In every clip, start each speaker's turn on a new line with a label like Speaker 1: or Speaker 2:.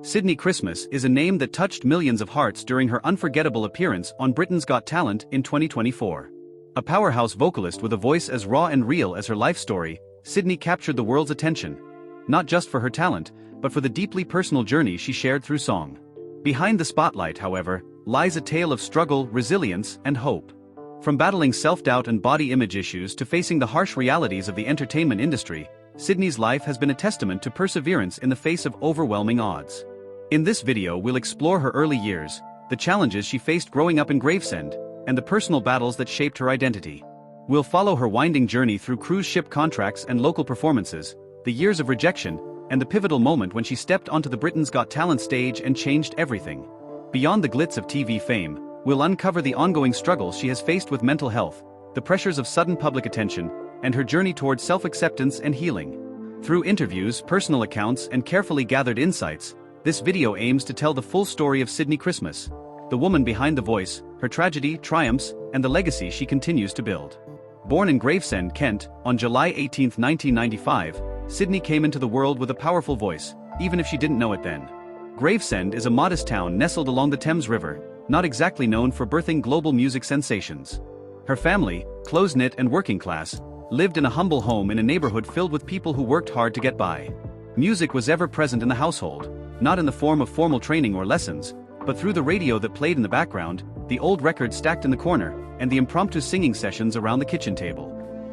Speaker 1: Sydnie Christmas is a name that touched millions of hearts during her unforgettable appearance on Britain's Got Talent in 2024. A powerhouse vocalist with a voice as raw and real as her life story, Sydnie captured the world's attention. Not just for her talent, but for the deeply personal journey she shared through song. Behind the spotlight, however, lies a tale of struggle, resilience, and hope. From battling self-doubt and body image issues to facing the harsh realities of the entertainment industry, Sydnie's life has been a testament to perseverance in the face of overwhelming odds. In this video we'll explore her early years, the challenges she faced growing up in Gravesend, and the personal battles that shaped her identity. We'll follow her winding journey through cruise ship contracts and local performances, the years of rejection, and the pivotal moment when she stepped onto the Britain's Got Talent stage and changed everything. Beyond the glitz of TV fame, we'll uncover the ongoing struggles she has faced with mental health, the pressures of sudden public attention, and her journey towards self-acceptance and healing. Through interviews, personal accounts, and carefully gathered insights, this video aims to tell the full story of Sydnie Christmas, the woman behind the voice, her tragedy, triumphs, and the legacy she continues to build. Born in Gravesend, Kent, on July 18, 1995, Sydnie came into the world with a powerful voice, even if she didn't know it then. Gravesend is a modest town nestled along the Thames River, not exactly known for birthing global music sensations. Her family, close-knit and working class, lived in a humble home in a neighborhood filled with people who worked hard to get by. Music was ever present in the household, not in the form of formal training or lessons, but through the radio that played in the background, the old records stacked in the corner, and the impromptu singing sessions around the kitchen table.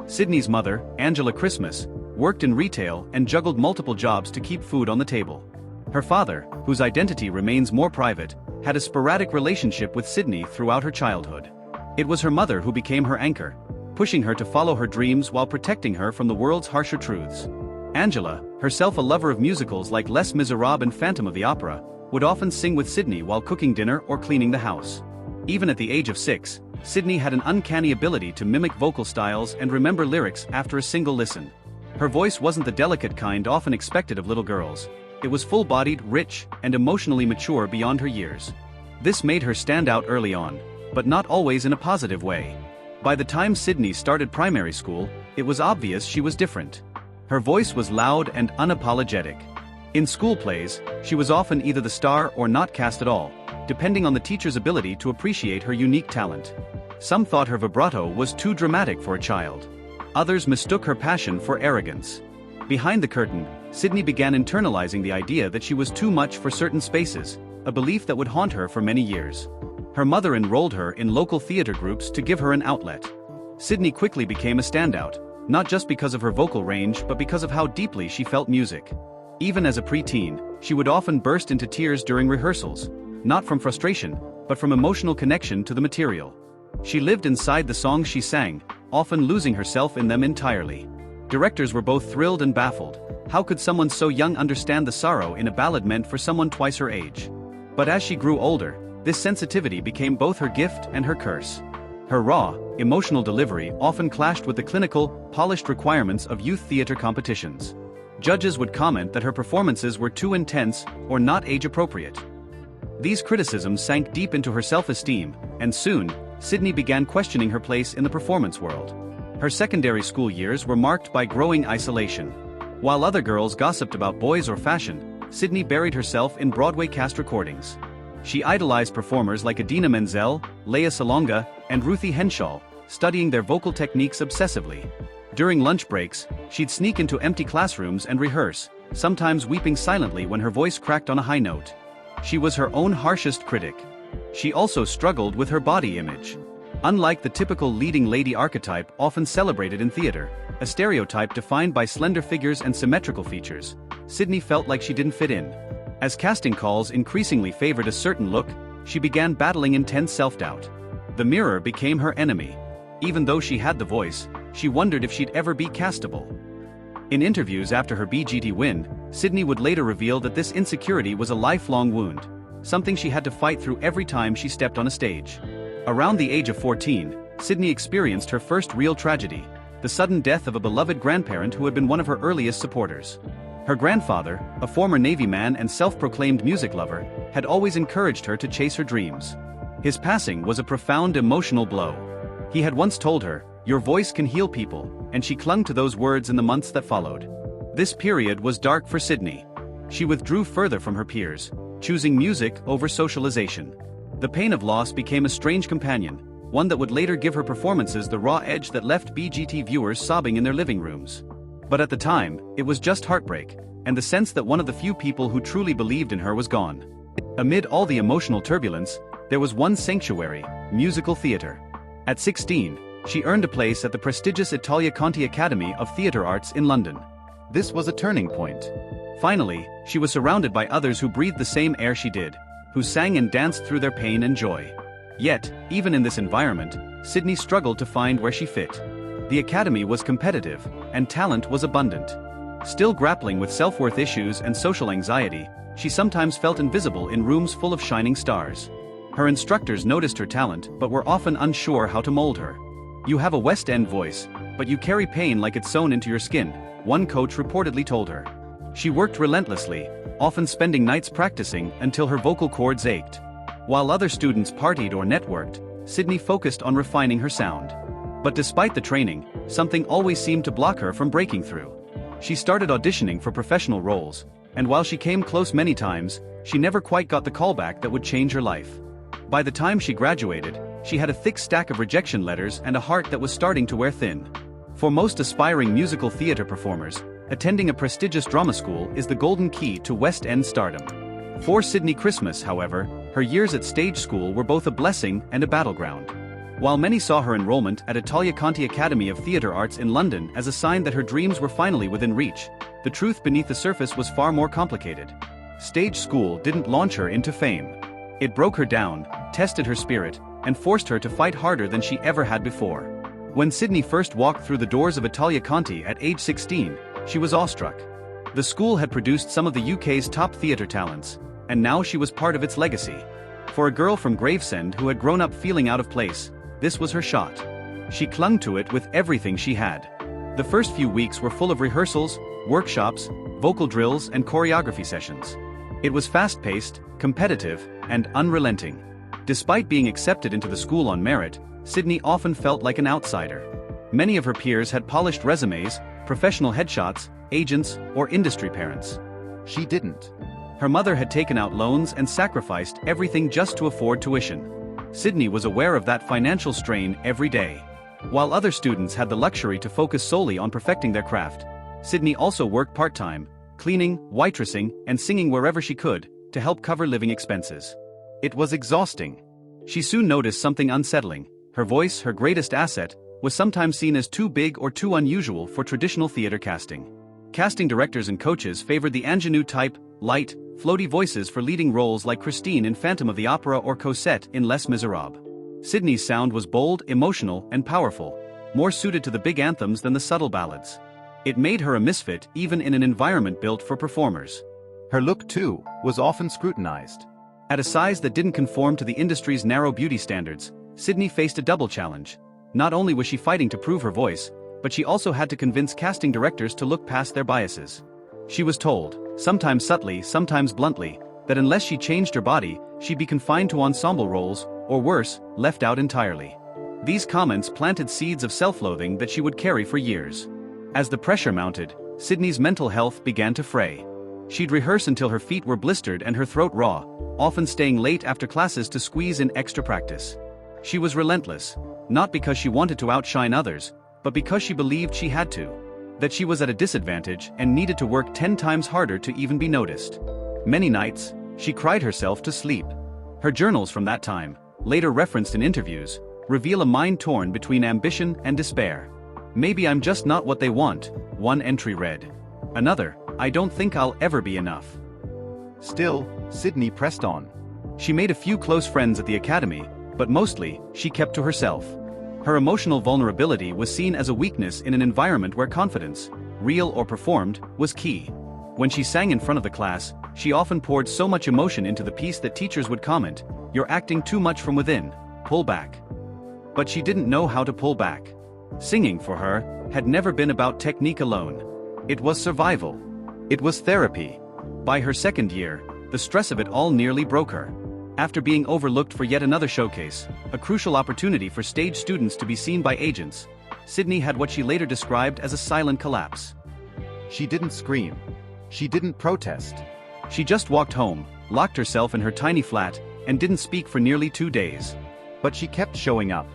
Speaker 1: Sydnie's mother, Angela Christmas, worked in retail and juggled multiple jobs to keep food on the table. Her father, whose identity remains more private, had a sporadic relationship with Sydnie throughout her childhood. It was her mother who became her anchor, pushing her to follow her dreams while protecting her from the world's harsher truths. Angela, herself a lover of musicals like Les Miserables and Phantom of the Opera, would often sing with Sydnie while cooking dinner or cleaning the house. Even at the age of 6, Sydnie had an uncanny ability to mimic vocal styles and remember lyrics after a single listen. Her voice wasn't the delicate kind often expected of little girls. It was full-bodied, rich, and emotionally mature beyond her years. This made her stand out early on, but not always in a positive way. By the time Sydnie started primary school, it was obvious she was different. Her voice was loud and unapologetic. In school plays, she was often either the star or not cast at all, depending on the teacher's ability to appreciate her unique talent. Some thought her vibrato was too dramatic for a child. Others mistook her passion for arrogance. Behind the curtain, Sydnie began internalizing the idea that she was too much for certain spaces, a belief that would haunt her for many years. Her mother enrolled her in local theater groups to give her an outlet. Sydnie quickly became a standout, not just because of her vocal range but because of how deeply she felt music. Even as a preteen, she would often burst into tears during rehearsals, not from frustration, but from emotional connection to the material. She lived inside the songs she sang, often losing herself in them entirely. Directors were both thrilled and baffled. How could someone so young understand the sorrow in a ballad meant for someone twice her age? But as she grew older, this sensitivity became both her gift and her curse. Her raw, emotional delivery often clashed with the clinical, polished requirements of youth theater competitions. Judges would comment that her performances were too intense or not age-appropriate. These criticisms sank deep into her self-esteem, and soon, Sydnie began questioning her place in the performance world. Her secondary school years were marked by growing isolation. While other girls gossiped about boys or fashion, Sydnie buried herself in Broadway cast recordings. She idolized performers like Idina Menzel, Lea Salonga, and Ruthie Henshaw, studying their vocal techniques obsessively. During lunch breaks, she'd sneak into empty classrooms and rehearse, sometimes weeping silently when her voice cracked on a high note. She was her own harshest critic. She also struggled with her body image. Unlike the typical leading lady archetype often celebrated in theater, a stereotype defined by slender figures and symmetrical features, Sydnie felt like she didn't fit in. As casting calls increasingly favored a certain look, she began battling intense self-doubt. The mirror became her enemy. Even though she had the voice, she wondered if she'd ever be castable. In interviews after her BGT win, Sydnie would later reveal that this insecurity was a lifelong wound, something she had to fight through every time she stepped on a stage. Around the age of 14, Sydnie experienced her first real tragedy, the sudden death of a beloved grandparent who had been one of her earliest supporters. Her grandfather, a former Navy man and self-proclaimed music lover, had always encouraged her to chase her dreams. His passing was a profound emotional blow. He had once told her, "Your voice can heal people," and she clung to those words in the months that followed. This period was dark for Sydnie. She withdrew further from her peers, choosing music over socialization. The pain of loss became a strange companion, one that would later give her performances the raw edge that left BGT viewers sobbing in their living rooms. But at the time, it was just heartbreak, and the sense that one of the few people who truly believed in her was gone. Amid all the emotional turbulence, there was one sanctuary: musical theater. At 16, she earned a place at the prestigious Italia Conti Academy of Theatre Arts in London. This was a turning point. Finally, she was surrounded by others who breathed the same air she did, who sang and danced through their pain and joy. Yet, even in this environment, Sydnie struggled to find where she fit. The academy was competitive, and talent was abundant. Still grappling with self-worth issues and social anxiety, she sometimes felt invisible in rooms full of shining stars. Her instructors noticed her talent but were often unsure how to mold her. "You have a West End voice, but you carry pain like it's sewn into your skin," one coach reportedly told her. She worked relentlessly, often spending nights practicing until her vocal cords ached. While other students partied or networked, Sydnie focused on refining her sound. But despite the training, something always seemed to block her from breaking through. She started auditioning for professional roles, and while she came close many times, she never quite got the callback that would change her life. By the time she graduated, she had a thick stack of rejection letters and a heart that was starting to wear thin. For most aspiring musical theater performers, attending a prestigious drama school is the golden key to West End stardom. For Sydnie Christmas, however, her years at stage school were both a blessing and a battleground. While many saw her enrollment at Italia Conti Academy of Theatre Arts in London as a sign that her dreams were finally within reach, the truth beneath the surface was far more complicated. Stage school didn't launch her into fame. It broke her down, tested her spirit, and forced her to fight harder than she ever had before. When Sydnie first walked through the doors of Italia Conti at age 16, she was awestruck. The school had produced some of the UK's top theatre talents, and now she was part of its legacy. For a girl from Gravesend who had grown up feeling out of place, this was her shot. She clung to it with everything she had. The first few weeks were full of rehearsals, workshops, vocal drills, and choreography sessions. It was fast-paced, competitive, and unrelenting. Despite being accepted into the school on merit, Sydnie often felt like an outsider. Many of her peers had polished resumes, professional headshots, agents, or industry parents. She didn't. Her mother had taken out loans and sacrificed everything just to afford tuition. Sydnie was aware of that financial strain every day. While other students had the luxury to focus solely on perfecting their craft, Sydnie also worked part-time, cleaning, waitressing, and singing wherever she could, to help cover living expenses. It was exhausting. She soon noticed something unsettling. Her voice, her greatest asset, was sometimes seen as too big or too unusual for traditional theater casting. Casting directors and coaches favored the ingenue-type, light, floaty voices for leading roles like Christine in Phantom of the Opera or Cosette in Les Miserables. Sydnie's sound was bold, emotional, and powerful, more suited to the big anthems than the subtle ballads. It made her a misfit even in an environment built for performers. Her look, too, was often scrutinized. At a size that didn't conform to the industry's narrow beauty standards, Sydnie faced a double challenge. Not only was she fighting to prove her voice, but she also had to convince casting directors to look past their biases. She was told, sometimes subtly, sometimes bluntly, that unless she changed her body, she'd be confined to ensemble roles, or worse, left out entirely. These comments planted seeds of self-loathing that she would carry for years. As the pressure mounted, Sydnie's mental health began to fray. She'd rehearse until her feet were blistered and her throat raw, often staying late after classes to squeeze in extra practice. She was relentless, not because she wanted to outshine others, but because she believed she had to. That she was at a disadvantage and needed to work 10 times harder to even be noticed. Many nights, she cried herself to sleep. Her journals from that time, later referenced in interviews, reveal a mind torn between ambition and despair. "Maybe I'm just not what they want," one entry read. Another, "I don't think I'll ever be enough." Still, Sydnie pressed on. She made a few close friends at the academy, but mostly, she kept to herself. Her emotional vulnerability was seen as a weakness in an environment where confidence, real or performed, was key. When she sang in front of the class, she often poured so much emotion into the piece that teachers would comment, "You're acting too much from within, pull back." But she didn't know how to pull back. Singing, for her, had never been about technique alone. It was survival. It was therapy. By her second year, the stress of it all nearly broke her. After being overlooked for yet another showcase, a crucial opportunity for stage students to be seen by agents, Sydnie had what she later described as a silent collapse. She didn't scream. She didn't protest. She just walked home, locked herself in her tiny flat, and didn't speak for nearly 2 days. But she kept showing up.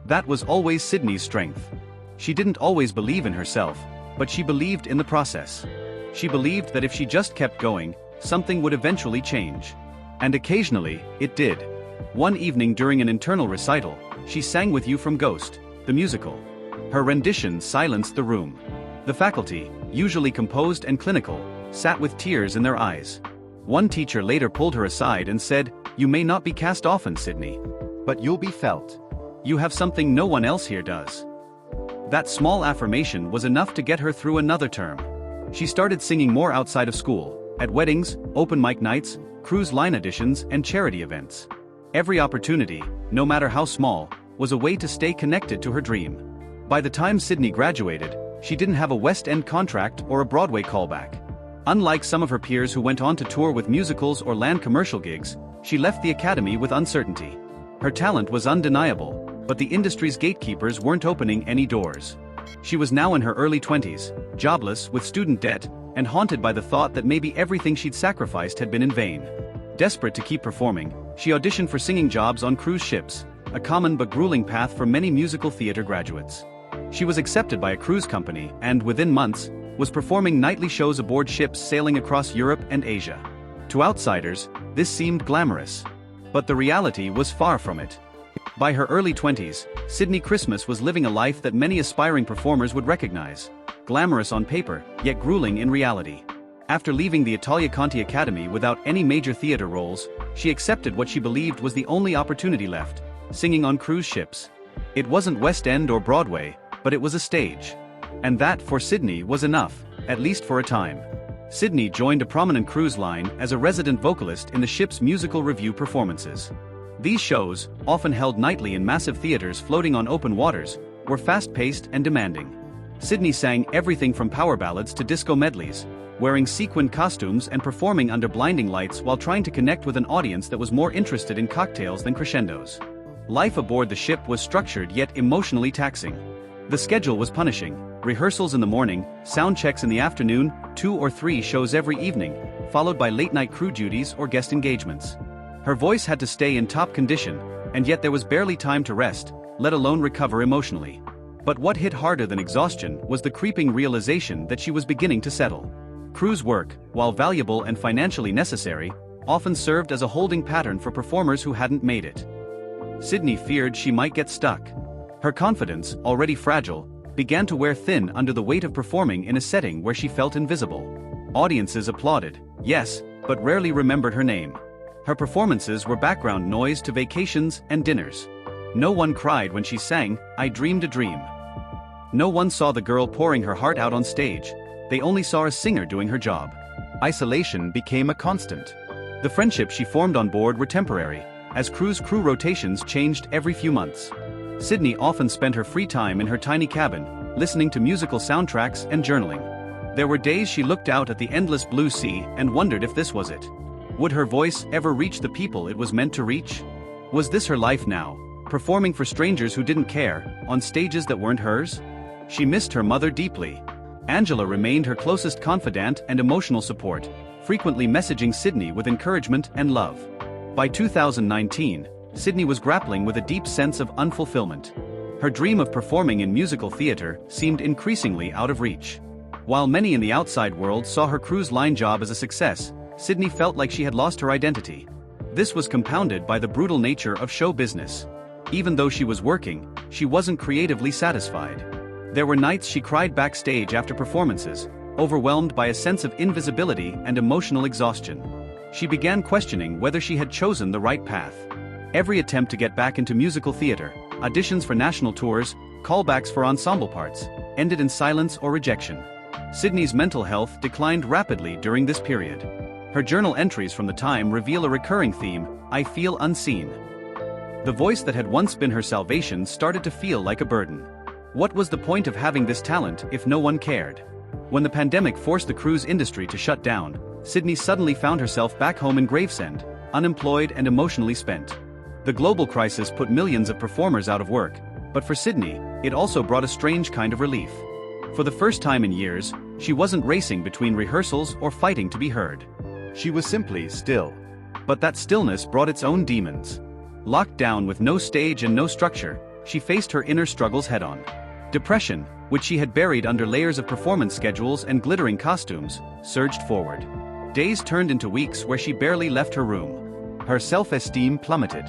Speaker 1: That was always Sydnie's strength. She didn't always believe in herself, but she believed in the process. She believed that if she just kept going, something would eventually change. And occasionally, it did. One evening during an internal recital, she sang With You from Ghost, the musical. Her rendition silenced the room. The faculty, usually composed and clinical, sat with tears in their eyes. One teacher later pulled her aside and said, "You may not be cast often, Sydnie, but you'll be felt. You have something no one else here does." That small affirmation was enough to get her through another term. She started singing more outside of school, at weddings, open mic nights, cruise line auditions, and charity events. Every opportunity, no matter how small, was a way to stay connected to her dream. By the time Sydnie graduated, she didn't have a West End contract or a Broadway callback. Unlike some of her peers who went on to tour with musicals or land commercial gigs, she left the academy with uncertainty. Her talent was undeniable, but the industry's gatekeepers weren't opening any doors. She was now in her early 20s, jobless, with student debt, and haunted by the thought that maybe everything she'd sacrificed had been in vain. Desperate to keep performing, she auditioned for singing jobs on cruise ships, a common but grueling path for many musical theater graduates. She was accepted by a cruise company and, within months, was performing nightly shows aboard ships sailing across Europe and Asia. To outsiders, this seemed glamorous. But the reality was far from it. By her early 20s, Sydnie Christmas was living a life that many aspiring performers would recognize. Glamorous on paper, yet grueling in reality. After leaving the Italia Conti Academy without any major theater roles, she accepted what she believed was the only opportunity left: singing on cruise ships. It wasn't West End or Broadway, but it was a stage. And that, for Sydnie, was enough, at least for a time. Sydnie joined a prominent cruise line as a resident vocalist in the ship's musical review performances. These shows, often held nightly in massive theaters floating on open waters, were fast-paced and demanding. Sydnie sang everything from power ballads to disco medleys, wearing sequined costumes and performing under blinding lights while trying to connect with an audience that was more interested in cocktails than crescendos. Life aboard the ship was structured yet emotionally taxing. The schedule was punishing: rehearsals in the morning, sound checks in the afternoon, 2 or 3 shows every evening, followed by late-night crew duties or guest engagements. Her voice had to stay in top condition, and yet there was barely time to rest, let alone recover emotionally. But what hit harder than exhaustion was the creeping realization that she was beginning to settle. Cruise work, while valuable and financially necessary, often served as a holding pattern for performers who hadn't made it. Sydnie feared she might get stuck. Her confidence, already fragile, began to wear thin under the weight of performing in a setting where she felt invisible. Audiences applauded, yes, but rarely remembered her name. Her performances were background noise to vacations and dinners. No one cried when she sang "I Dreamed a Dream." No one saw the girl pouring her heart out on stage. They only saw a singer doing her job. Isolation became a constant. The friendships she formed on board were temporary, as cruise crew rotations changed every few months. Sydnie often spent her free time in her tiny cabin, listening to musical soundtracks and journaling. There were days she looked out at the endless blue sea and wondered if this was it. Would her voice ever reach the people it was meant to reach? Was this her life now, performing for strangers who didn't care, on stages that weren't hers? She missed her mother deeply. Angela remained her closest confidant and emotional support, frequently messaging Sydnie with encouragement and love. By 2019, Sydnie was grappling with a deep sense of unfulfillment. Her dream of performing in musical theater seemed increasingly out of reach. While many in the outside world saw her cruise line job as a success, Sydnie felt like she had lost her identity. This was compounded by the brutal nature of show business. Even though she was working, she wasn't creatively satisfied. There were nights she cried backstage after performances, overwhelmed by a sense of invisibility and emotional exhaustion. She began questioning whether she had chosen the right path. Every attempt to get back into musical theater, auditions for national tours, callbacks for ensemble parts, ended in silence or rejection. Sydnie's mental health declined rapidly during this period. Her journal entries from the time reveal a recurring theme: "I feel unseen." The voice that had once been her salvation started to feel like a burden. What was the point of having this talent if no one cared? When the pandemic forced the cruise industry to shut down, Sydnie suddenly found herself back home in Gravesend, unemployed and emotionally spent. The global crisis put millions of performers out of work, but for Sydnie, it also brought a strange kind of relief. For the first time in years, she wasn't racing between rehearsals or fighting to be heard. She was simply still. But that stillness brought its own demons. Locked down with no stage and no structure, she faced her inner struggles head-on. Depression, which she had buried under layers of performance schedules and glittering costumes, surged forward. Days turned into weeks where she barely left her room. Her self-esteem plummeted.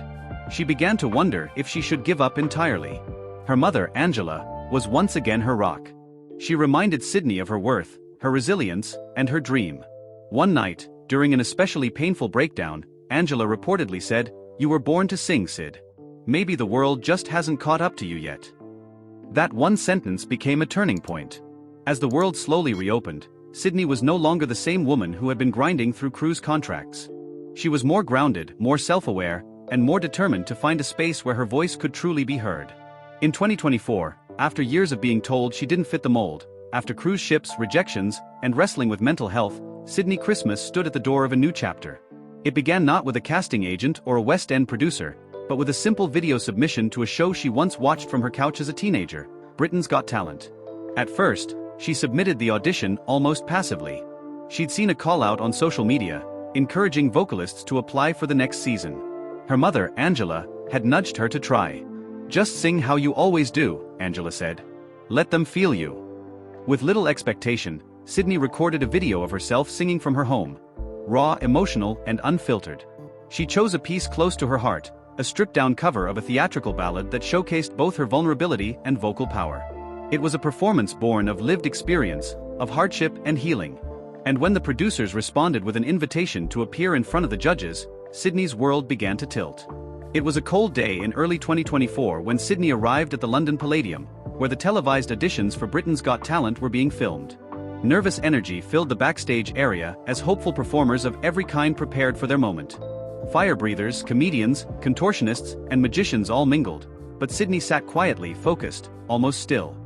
Speaker 1: She began to wonder if she should give up entirely. Her mother, Angela, was once again her rock. She reminded Sydney of her worth, her resilience, and her dream. One night, during an especially painful breakdown, Angela reportedly said, "You were born to sing, Sid. Maybe the world just hasn't caught up to you yet." That one sentence became a turning point. As the world slowly reopened, Sydney was no longer the same woman who had been grinding through cruise contracts. She was more grounded, more self-aware, and more determined to find a space where her voice could truly be heard. In 2024, after years of being told she didn't fit the mold, after cruise ships, rejections, and wrestling with mental health, Sydnie Christmas stood at the door of a new chapter. It began not with a casting agent or a West End producer, but with a simple video submission to a show she once watched from her couch as a teenager, Britain's Got Talent. At first, she submitted the audition almost passively. She'd seen a call-out on social media, encouraging vocalists to apply for the next season. Her mother, Angela, had nudged her to try. "Just sing how you always do," Angela said. "Let them feel you." With little expectation, Sydney recorded a video of herself singing from her home. Raw, emotional, and unfiltered. She chose a piece close to her heart, a stripped-down cover of a theatrical ballad that showcased both her vulnerability and vocal power. It was a performance born of lived experience, of hardship and healing. And when the producers responded with an invitation to appear in front of the judges, Sydney's world began to tilt. It was a cold day in early 2024 when Sydney arrived at the London Palladium, where the televised auditions for Britain's Got Talent were being filmed. Nervous energy filled the backstage area as hopeful performers of every kind prepared for their moment. Fire breathers, comedians, contortionists, and magicians all mingled, but Sydney sat quietly, focused, almost still.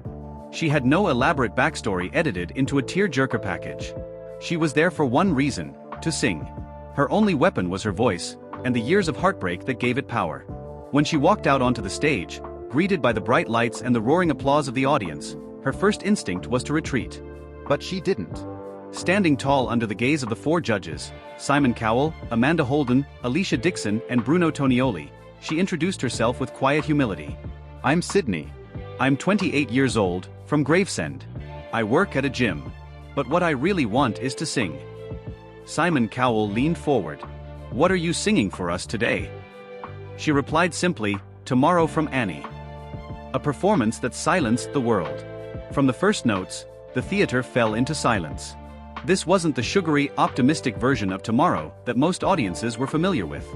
Speaker 1: She had no elaborate backstory edited into a tear-jerker package. She was there for one reason: to sing. Her only weapon was her voice, and the years of heartbreak that gave it power. When she walked out onto the stage, greeted by the bright lights and the roaring applause of the audience, her first instinct was to retreat. But she didn't. Standing tall under the gaze of the four judges, Simon Cowell, Amanda Holden, Alicia Dixon, and Bruno Tonioli, she introduced herself with quiet humility. "I'm Sydney. I'm 28 years old, from Gravesend. I work at a gym. But what I really want is to sing." Simon Cowell leaned forward. "What are you singing for us today?" She replied simply, "Tomorrow from Annie." A performance that silenced the world. From the first notes, the theater fell into silence. This wasn't the sugary, optimistic version of Tomorrow that most audiences were familiar with.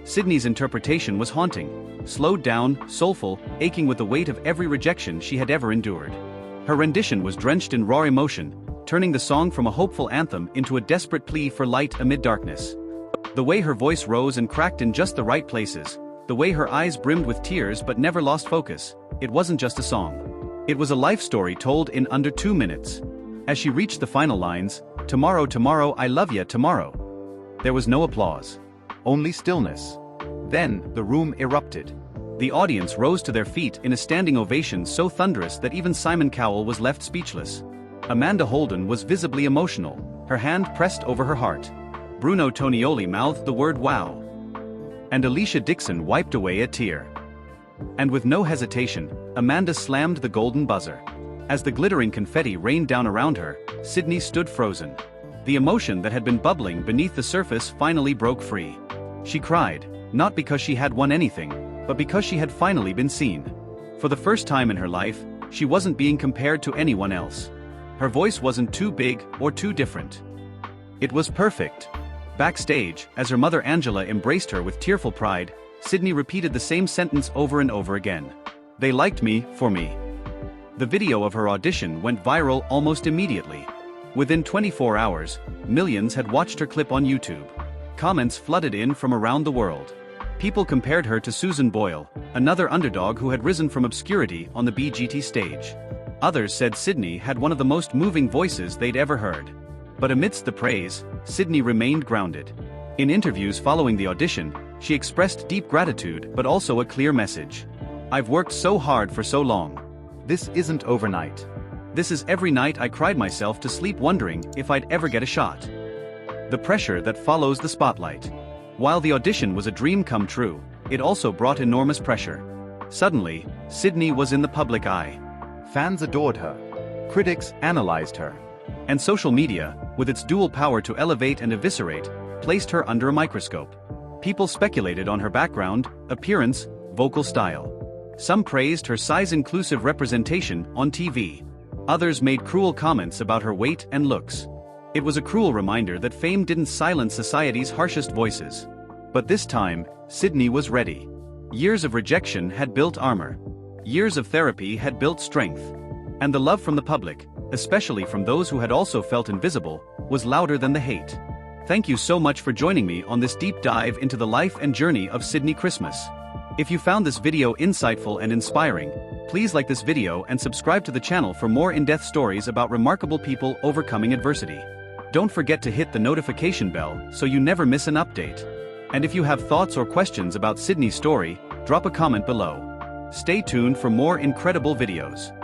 Speaker 1: Sydney's interpretation was haunting, slowed down, soulful, aching with the weight of every rejection she had ever endured. Her rendition was drenched in raw emotion, turning the song from a hopeful anthem into a desperate plea for light amid darkness. The way her voice rose and cracked in just the right places, the way her eyes brimmed with tears but never lost focus, it wasn't just a song. It was a life story told in under 2 minutes. As she reached the final lines, "Tomorrow, tomorrow, I love ya, tomorrow," there was no applause. Only stillness. Then, the room erupted. The audience rose to their feet in a standing ovation so thunderous that even Simon Cowell was left speechless. Amanda Holden was visibly emotional, her hand pressed over her heart. Bruno Tonioli mouthed the word "wow." And Alicia Dixon wiped away a tear. And with no hesitation, Amanda slammed the golden buzzer. As the glittering confetti rained down around her, Sydney stood frozen. The emotion that had been bubbling beneath the surface finally broke free. She cried, not because she had won anything, but because she had finally been seen. For the first time in her life, she wasn't being compared to anyone else. Her voice wasn't too big or too different. It was perfect. Backstage, as her mother Angela embraced her with tearful pride, Sydney repeated the same sentence over and over again. "They liked me, for me." The video of her audition went viral almost immediately. Within 24 hours, millions had watched her clip on YouTube. Comments flooded in from around the world. People compared her to Susan Boyle, another underdog who had risen from obscurity on the BGT stage. Others said Sydney had one of the most moving voices they'd ever heard. But amidst the praise, Sydney remained grounded. In interviews following the audition, she expressed deep gratitude but also a clear message. "I've worked so hard for so long. This isn't overnight. This is every night I cried myself to sleep wondering if I'd ever get a shot." The pressure that follows the spotlight. While the audition was a dream come true, it also brought enormous pressure. Suddenly, Sydnie was in the public eye.
Speaker 2: Fans adored her. Critics analyzed her.
Speaker 1: And social media, with its dual power to elevate and eviscerate, placed her under a microscope. People speculated on her background, appearance, vocal style. Some praised her size-inclusive representation on TV. Others made cruel comments about her weight and looks. It was a cruel reminder that fame didn't silence society's harshest voices. But this time, Sydnie was ready. Years of rejection had built armor. Years of therapy had built strength. And the love from the public, especially from those who had also felt invisible, was louder than the hate. Thank you so much for joining me on this deep dive into the life and journey of Sydnie Christmas. If you found this video insightful and inspiring, please like this video and subscribe to the channel for more in-depth stories about remarkable people overcoming adversity. Don't forget to hit the notification bell so you never miss an update. And if you have thoughts or questions about Sydnie's story, drop a comment below. Stay tuned for more incredible videos.